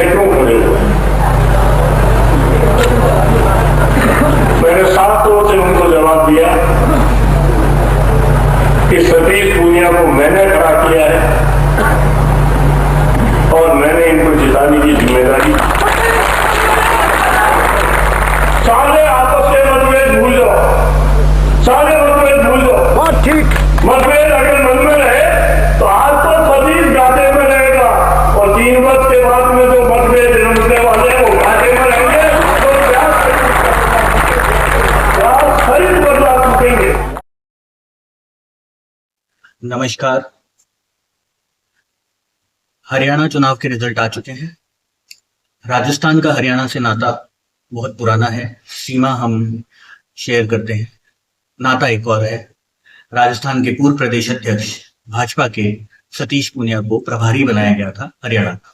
क्यों खड़े हुए? मैंने साफ तौर से उनको जवाब दिया कि सतीश पूनिया को मैंने खड़ा किया है और मैंने इनको जिताने की जिम्मेदारी। सारे आपस के मतभेद भूल जाओ, सारे मतभेद भूल जाओ। ठीक, मतभेद अगर मन में रहे तो आज तो सतीश घाटे में रहेगा और 3 वर्ष के बाद में जो मतभेद रमने वाले हैं वो घाटे में रहेंगे। तो क्या खरीद बदला चुकेंगे। नमस्कार। हरियाणा चुनाव के रिजल्ट आ चुके हैं। राजस्थान का हरियाणा से नाता बहुत पुराना है, सीमा हम शेयर करते हैं। नाता एक और है। राजस्थान के पूर्व प्रदेश अध्यक्ष भाजपा के सतीश पूनिया को प्रभारी बनाया गया था हरियाणा का।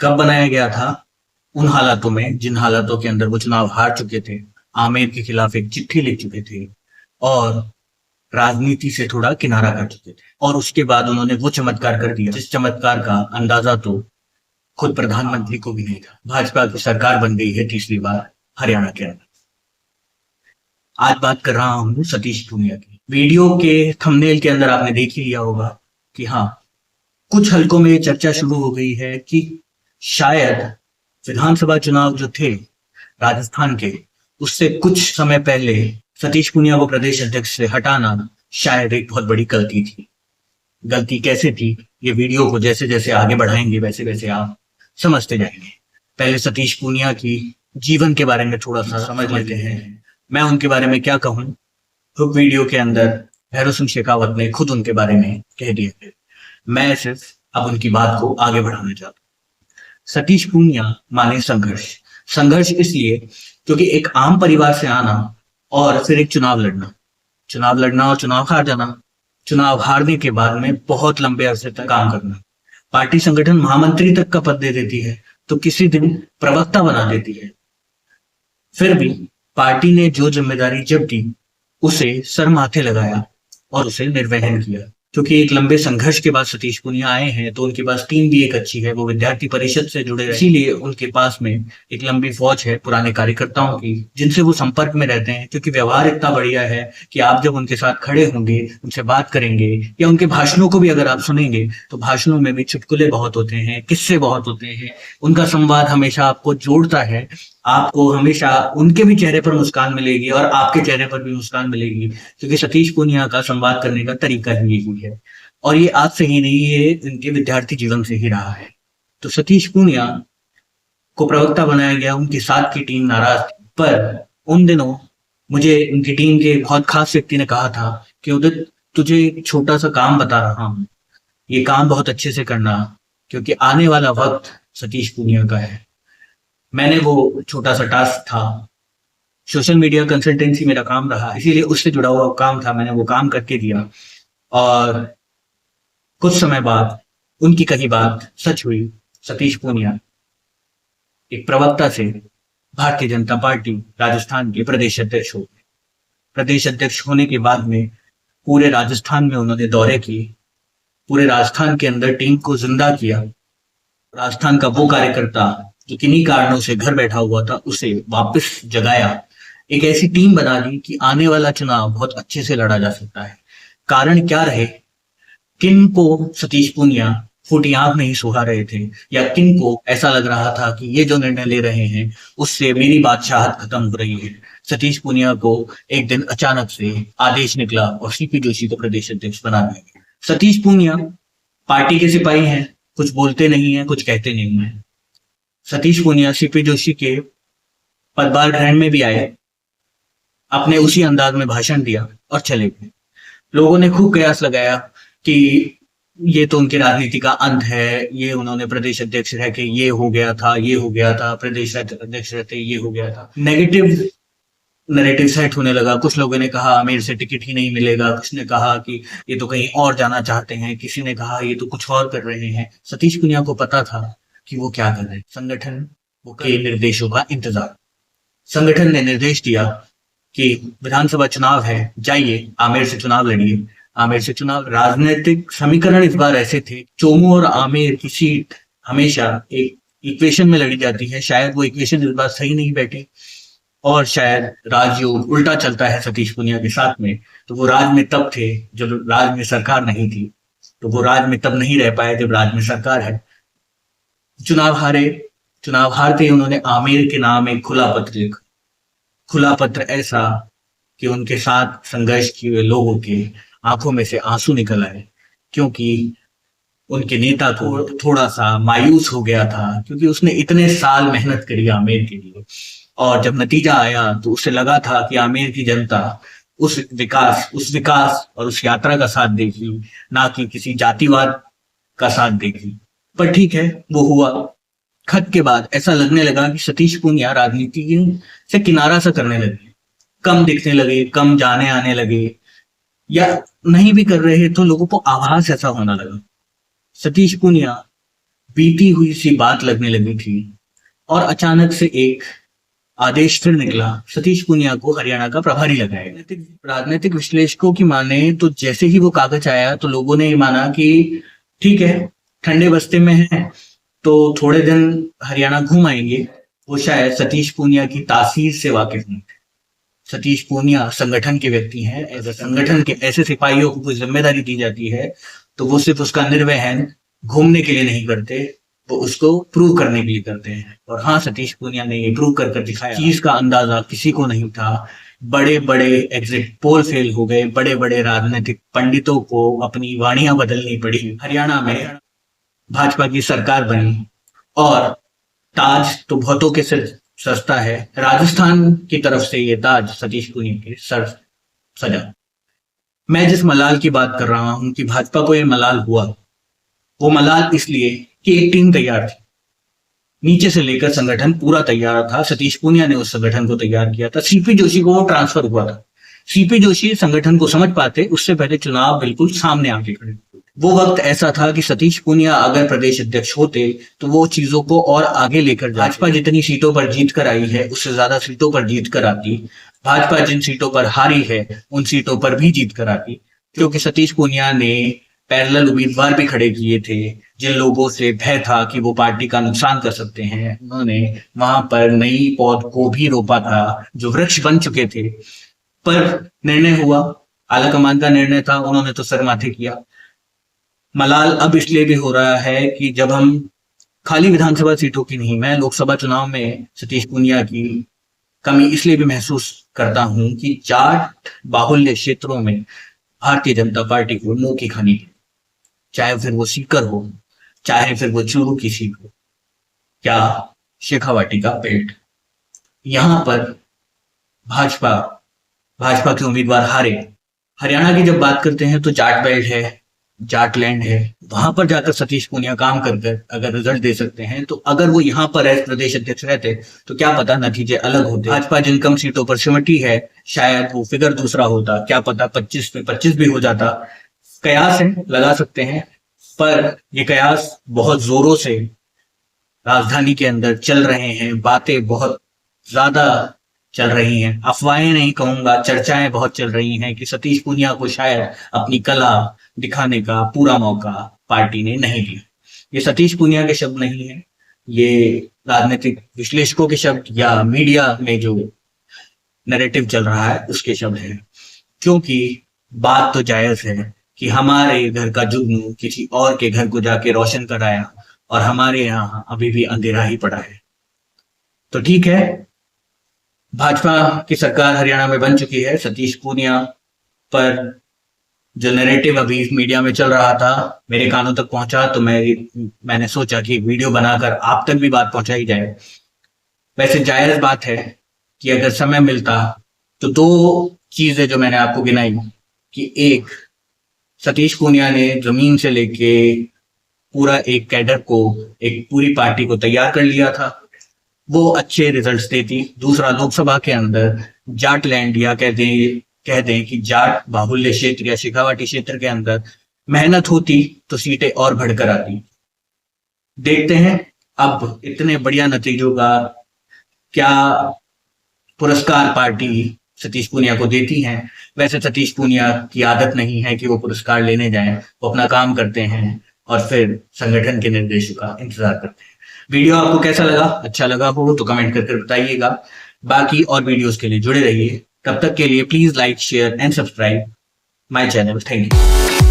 कब बनाया गया था? उन हालातों में जिन हालातों के अंदर वो चुनाव हार चुके थे, आमिर के खिलाफ एक चिट्ठी लिख चुके थे और राजनीति से थोड़ा किनारा कर चुके थे। और उसके बाद उन्होंने वो चमत्कार कर दिया जिस चमत्कार का अंदाजा तो खुद प्रधानमंत्री को भी नहीं था। भाजपा की सरकार बन गई है तीसरी बार हरियाणा के अंदर। आज बात कर रहा हूं सतीश पूनिया की। वीडियो के थंबनेल के अंदर आपने देख ही लिया होगा कि हाँ, कुछ हलकों में ये चर्चा शुरू हो गई है कि शायद विधानसभा चुनाव जो थे राजस्थान के, उससे कुछ समय पहले सतीश पूनिया को प्रदेश अध्यक्ष से हटाना शायद एक बहुत बड़ी गलती थी। गलती कैसे थी, ये वीडियो को जैसे जैसे आगे बढ़ाएंगे वैसे वैसे आप समझते जाएंगे। पहले सतीश पूनिया की जीवन के बारे में थोड़ा सा समझ लेते हैं। मैं उनके बारे में क्या कहूं, तो वीडियो के अंदर भैरव सिंह शेखावत ने खुद उनके बारे में कह दिया है। मैं सिर्फ अब उनकी बात को आगे बढ़ाना चाहता हूं। सतीश पूनिया माने संघर्ष। संघर्ष इसलिए क्योंकि एक आम परिवार से आना और फिर एक चुनाव लड़ना और चुनाव हार जाना, चुनाव हारने के बाद में बहुत लंबे अरसे तक काम करना, पार्टी संगठन महामंत्री तक का पद दे देती है तो किसी दिन प्रवक्ता बना देती है। फिर भी पार्टी ने जो जिम्मेदारी जब दी उसे सर माथे लगाया और उसे निर्वहन किया। क्योंकि एक लंबे संघर्ष के बाद सतीश पूनिया आए हैं तो उनके पास टीम भी एक अच्छी है, वो विद्यार्थी परिषद से जुड़े रहे, इसीलिए उनके पास में एक लंबी फौज है पुराने कार्यकर्ताओं की जिनसे वो संपर्क में रहते हैं। क्योंकि व्यवहार इतना बढ़िया है कि आप जब उनके साथ खड़े होंगे, उनसे बात करेंगे या उनके भाषणों को भी अगर आप सुनेंगे तो भाषणों में भी चुटकुले बहुत होते हैं, किस्से बहुत होते हैं। उनका संवाद हमेशा आपको जोड़ता है, आपको हमेशा उनके भी चेहरे पर मुस्कान मिलेगी और आपके चेहरे पर भी मुस्कान मिलेगी, क्योंकि सतीश पूनिया का संवाद करने का तरीका ही यही है। और ये आज से ही नहीं, ये इनके विद्यार्थी जीवन से ही रहा है। तो सतीश पूनिया को प्रवक्ता बनाया गया, उनके साथ की टीम नाराज थी। पर उन दिनों मुझे उनकी टीम के बहुत खास व्यक्ति ने कहा था कि उदित, तुझे एक छोटा सा काम बता रहा हूं, ये काम बहुत अच्छे से करना क्योंकि आने वाला वक्त सतीश पूनिया का है। मैंने वो छोटा सा टास्क था, सोशल मीडिया कंसल्टेंसी मेरा काम रहा, इसीलिए उससे जुड़ा हुआ काम था, मैंने वो काम करके दिया। और कुछ समय बाद उनकी कही बात सच हुई। सतीश पूनिया एक प्रवक्ता से भारतीय जनता पार्टी राजस्थान के प्रदेश अध्यक्ष हो गए। प्रदेश अध्यक्ष होने के बाद में पूरे राजस्थान में उन्होंने दौरे किए, पूरे राजस्थान के अंदर टीम को जिंदा किया। राजस्थान का वो कार्यकर्ता जो किन्हीं कारणों से घर बैठा हुआ था उसे वापस जगाया, एक ऐसी टीम बना ली कि आने वाला चुनाव बहुत अच्छे से लड़ा जा सकता है। कारण क्या रहे, किन को सतीश पूनिया फूटी आंख नहीं सुहा रहे थे या किन को ऐसा लग रहा था कि ये जो निर्णय ले रहे हैं उससे मेरी बादशाहत खत्म हो रही है, सतीश पूनिया को एक दिन अचानक से आदेश निकला और सीपी जोशी को प्रदेश अध्यक्ष बना दिया गया। सतीश पूनिया पार्टी के सिपाही हैं, कुछ बोलते नहीं है, कुछ कहते नहीं है। सतीश पूनिया सीपी जोशी के पदभार ग्रहण में भी आए, अपने उसी अंदाज में भाषण दिया और चले गए। लोगों ने खूब कयास लगाया कि ये तो उनकी राजनीति का अंत है, ये उन्होंने प्रदेश अध्यक्ष रह के ये हो गया था, ये हो गया था, प्रदेश अध्यक्ष रहते ये हो गया था। नेगेटिव नैरेटिव सेट होने लगा। कुछ लोगों ने कहा आमिर से टिकट ही नहीं मिलेगा, कुछ ने कहा कि ये तो कहीं और जाना चाहते हैं, किसी ने कहा ये तो कुछ और कर रहे हैं। सतीश पूनिया को पता था कि वो क्या कर रहे हैं। संगठन के निर्देशों का इंतजार। संगठन ने निर्देश दिया कि विधानसभा चुनाव है, जाइए आमिर से चुनाव लड़िए। आमिर से चुनाव, राजनीतिक समीकरण इस बार ऐसे थे, चोमू और आमिर की सीट हमेशा एक इक्वेशन में लड़ी जाती है। शायद वो इक्वेशन इस बार सही नहीं बैठी और शायद राजयोग उल्टा चलता है सतीश पूनिया के साथ में। तो वो राज में तब थे जब राज में सरकार नहीं थी, तो वो राज में तब नहीं रह पाए जब राज में सरकार है। चुनाव हारे, चुनाव हारते ही उन्होंने आमिर के नाम एक खुला पत्र लिखा। खुला पत्र ऐसा कि उनके साथ संघर्ष किए लोगों के आंखों में से आंसू निकल आए, क्योंकि उनके नेता को थोड़ा सा मायूस हो गया था, क्योंकि उसने इतने साल मेहनत करी आमिर के लिए और जब नतीजा आया तो उसे लगा था कि आमिर की जनता उस विकास और उस यात्रा का साथ देगी, ना कि किसी जातिवाद का साथ देगी। पर ठीक है, वो हुआ। खत के बाद ऐसा लगने लगा कि सतीश पूनिया राजनीति से किनारा सा करने लगे, कम दिखने लगे, कम जाने आने लगे, या नहीं भी कर रहे तो लोगों को आभास ऐसा होने लगा। सतीश पूनिया बीती हुई सी बात लगने लगी थी और अचानक से एक आदेश फिर निकला, सतीश पूनिया को हरियाणा का प्रभारी लगाया। राजनीतिक विश्लेषकों की माने तो जैसे ही वो कागज आया तो लोगों ने ये माना कि ठीक है, ठंडे बस्ते में है तो थोड़े दिन हरियाणा घूम आएंगे। वो शायद सतीश पूनिया की तासीर से वाकिफ नहीं थे। सतीश पूनिया संगठन के व्यक्ति हैं। ऐसे संगठन के ऐसे सिपाहियों को कोई जिम्मेदारी दी जाती है तो वो सिर्फ उसका निर्वहन घूमने के लिए नहीं करते, वो उसको प्रूव करने के लिए करते हैं। और हाँ, सतीश पूनिया ने ये प्रूव कर दिखाया। चीज का अंदाजा किसी को नहीं था। बड़े बड़े एग्जिट पोल फेल हो गए, बड़े बड़े राजनीतिक पंडितों को अपनी वाणियां बदलनी पड़ी। हरियाणा में भाजपा की सरकार बनी और ताज तो बहुतों के सिर सस्ता है। राजस्थान की तरफ से ये ताज सतीश पूनिया के सर सजा। मैं जिस मलाल की बात कर रहा हूं कि भाजपा को ये मलाल हुआ, वो मलाल इसलिए कि एक टीम तैयार थी, नीचे से लेकर संगठन पूरा तैयार था। सतीश पूनिया ने उस संगठन को तैयार किया था। सीपी जोशी को वो ट्रांसफर हुआ था। सीपी जोशी संगठन को समझ पाते उससे पहले चुनाव बिल्कुल सामने आके खड़े। वो वक्त ऐसा था कि सतीश पूनिया अगर प्रदेश अध्यक्ष होते तो वो चीजों को और आगे लेकर भाजपा जितनी सीटों पर जीत कर आई है उससे ज्यादा सीटों पर जीत कर आती। भाजपा जिन सीटों पर हारी है उन सीटों पर भी जीत कर आती, क्योंकि सतीश पूनिया ने पैरेलल उम्मीदवार भी खड़े किए थे। जिन लोगों से भय था कि वो पार्टी का नुकसान कर सकते हैं, उन्होंने वहां पर नई पौध को भी रोपा था जो वृक्ष बन चुके थे। पर निर्णय हुआ, आलाकमान का निर्णय था, उन्होंने तो सर माथे किया। मलाल अब इसलिए भी हो रहा है कि जब हम खाली विधानसभा सीटों की नहीं, मैं लोकसभा चुनाव में सतीश पूनिया की कमी इसलिए भी महसूस करता हूं कि जाट बाहुल्य क्षेत्रों में भारतीय जनता पार्टी को मुंह की खानी है, चाहे फिर वो सीकर हो, चाहे फिर वो चूरू की सीट हो, क्या शेखावाटी का पेट। यहां पर भाजपा के उम्मीदवार हारे। हरियाणा की जब बात करते हैं तो जाट बेल्ट है, जाटलैंड है, वहां पर जाकर सतीश पूनिया काम कर अगर रिजल्ट दे सकते हैं, तो अगर वो यहाँ पर एज प्रदेश अध्यक्ष रहते तो क्या पता नतीजे अलग होते। भाजपा जिन कम सीटों पर सिमटी है, शायद वो फिगर दूसरा होता, क्या पता 25 में 25 भी हो जाता। कयास है, लगा सकते हैं, पर ये कयास बहुत जोरों से राजधानी के अंदर चल रहे हैं। बातें बहुत ज्यादा चल रही हैं, अफवाहें नहीं कहूंगा, चर्चाएं बहुत चल रही हैं कि सतीश पूनिया को शायद अपनी कला दिखाने का पूरा मौका पार्टी ने नहीं दिया। ये सतीश पूनिया के शब्द नहीं है, ये राजनीतिक विश्लेषकों के शब्द या मीडिया में जो नैरेटिव चल रहा है उसके शब्द हैं। क्योंकि बात तो जायज है कि हमारे घर का जुगनू किसी और के घर को जाके रोशन कराया और हमारे यहाँ अभी भी अंधेरा ही पड़ा है। तो ठीक है, भाजपा की सरकार हरियाणा में बन चुकी है। सतीश पूनिया पर जो नैरेटिव अभी मीडिया में चल रहा था मेरे कानों तक पहुंचा, तो मैंने सोचा कि वीडियो बनाकर आप तक भी बात पहुंचाई जाए। वैसे जायज बात है कि अगर समय मिलता तो दो चीजें जो मैंने आपको गिनाई कि एक, सतीश पूनिया ने जमीन से लेके पूरा एक कैडर को, एक पूरी पार्टी को तैयार कर लिया था, वो अच्छे रिजल्ट्स देती। दूसरा, लोकसभा के अंदर जाटलैंड या कह दें कि जाट बाहुल्य क्षेत्र या शेखावाटी क्षेत्र के अंदर मेहनत होती तो सीटें और बढ़कर आती। देखते हैं अब इतने बढ़िया नतीजों का क्या पुरस्कार पार्टी सतीश पूनिया को देती है। वैसे सतीश पूनिया की आदत नहीं है कि वो पुरस्कार लेने जाएं, वो अपना काम करते हैं और फिर संगठन के निर्देशों का इंतजार करते हैं। वीडियो आपको कैसा लगा, अच्छा लगा हो तो कमेंट करके बताइएगा। बाकी और वीडियोस के लिए जुड़े रहिए। तब तक के लिए please like, share and subscribe my channel. Thank you.